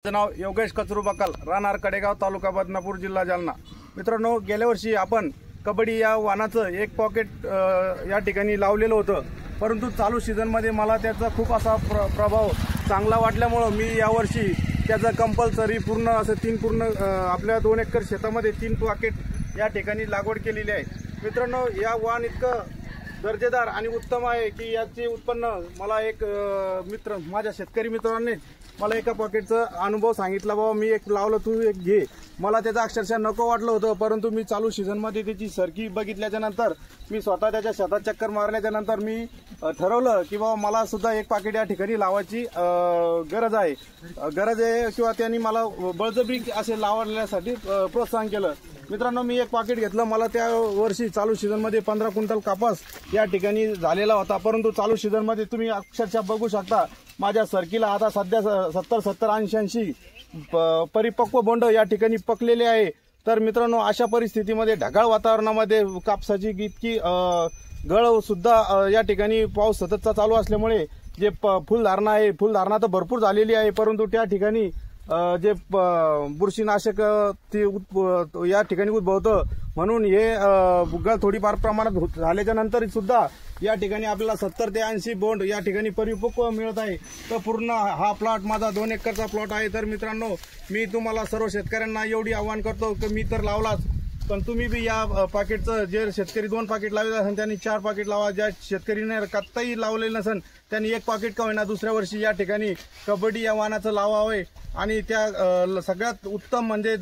माझं नाव योगेश कचरू बकाल, राहणार कडेगाव, तालुका बदनापूर, जिल्हा जालना। मित्रांनो, गेल्या वर्षी आपण कबड्डी या वाणाचं एक पॉकेट या ठिकाणी लावलेलं होतं, परंतु चालू सीझनमध्ये मला त्याचा खूप असा प्रभाव चांगला वाटल्यामुळे मी यावर्षी त्याचा कंपल्सरी पूर्ण असं 3 पूर्ण आपल्या 2 एकर शेतामध्ये 3 पॉकेट या ठिकाणी लागवड केलेली आहे। मित्रांनो, या वाण इतकं दर्जेदार आणि उत्तम आहे की याचे उत्पन्न मला एक मित्र, माझ्या शेतकरी मित्रांनी मला एका पॉकेटचा अनुभव सांगितला, बाबा मी एक लावलं, तू एक घे। मला त्याचा अक्षरशः नको वाटलं होतं, परंतु मी चालू सीझनमध्ये त्याची सरकी बघितल्याच्या नंतर, मी स्वतः त्याच्या शेतात चक्कर मारल्याच्या नंतर मी ठरवलं की बाबा मला सुद्धा एक पॉकेट या ठिकाणी लावायची गरज आहे किंवा त्यांनी मला बळजबरी असे लावण्यासाठी प्रोत्साहन केलं। मित्रांनो, मी एक पॉकेट घेतलं। मला त्या वर्षी चालू सीझनमध्ये 15 क्विंटल कापूस या ठिकाणी झालेला होता, परंतु चालू सीझनमध्ये तुम्ही अक्षरशः बघू शकता माझ्या सरकीला आता सध्या 70-80 परिपक्व बोंड या ठिकाणी पकलेले आहे। तर मित्रांनो, अशा परिस्थितीमध्ये ढगाळ वातावरणामध्ये कापसाची इतकी गळ सुद्धा या ठिकाणी पाऊस सततचा चालू असल्यामुळे जे फुलधारणा आहे, फुलधारणा तर भरपूर झालेली आहे, परंतु त्या ठिकाणी जे बुरशीनाशक ते या ठिकाणी उद्भवतं, म्हणून हे गळ थोडीफार प्रमाणात झाल्याच्या नंतर सुद्धा या ठिकाणी आपल्याला 70 ते 80 बोंड या ठिकाणी परिपक्व मिळत आहे। तर पूर्ण हा प्लॉट माझा 2 एकरचा प्लॉट आहे। तर मित्रांनो, मी तुम्हाला सर्व शेतकऱ्यांना एवढी आव्हान करतो की मी तर लावलाच, पण तुम्ही बी या पॉकेटचं, जे शेतकरी 2 पॉकेट लावले असेल त्यांनी 4 पॉकेट लावा, ज्या शेतकरीने कत्ताही लावलेलं नसेल त्यांनी 1 पॉकेट का होईना दुसऱ्या वर्षी या ठिकाणी कबड्डी या वाणाचं लावावे। आणि त्या सगळ्यात उत्तम म्हणजे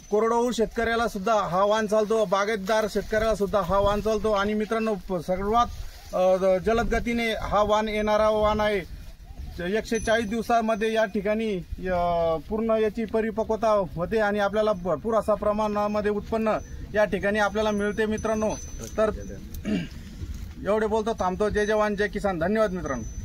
कोरडवाहू शेतकऱ्याला सुद्धा हा वाण चालतो, बागायतदार शेतकऱ्याला सुद्धा हा वाण चालतो। आणि मित्रांनो, सर्वात जलद गतीने हा वाण येणारा वाण आहे। 140 दिवसामध्ये या ठिकाणी पूर्ण याची परिपक्वता होते आणि आपल्याला भरपूर असा प्रमाणामध्ये उत्पन्न या ठिकाणी आपल्याला मिळते। मित्रांनो, तर एवढे बोलतो, थांबतो। जय जवान जय किसान। धन्यवाद मित्रांनो।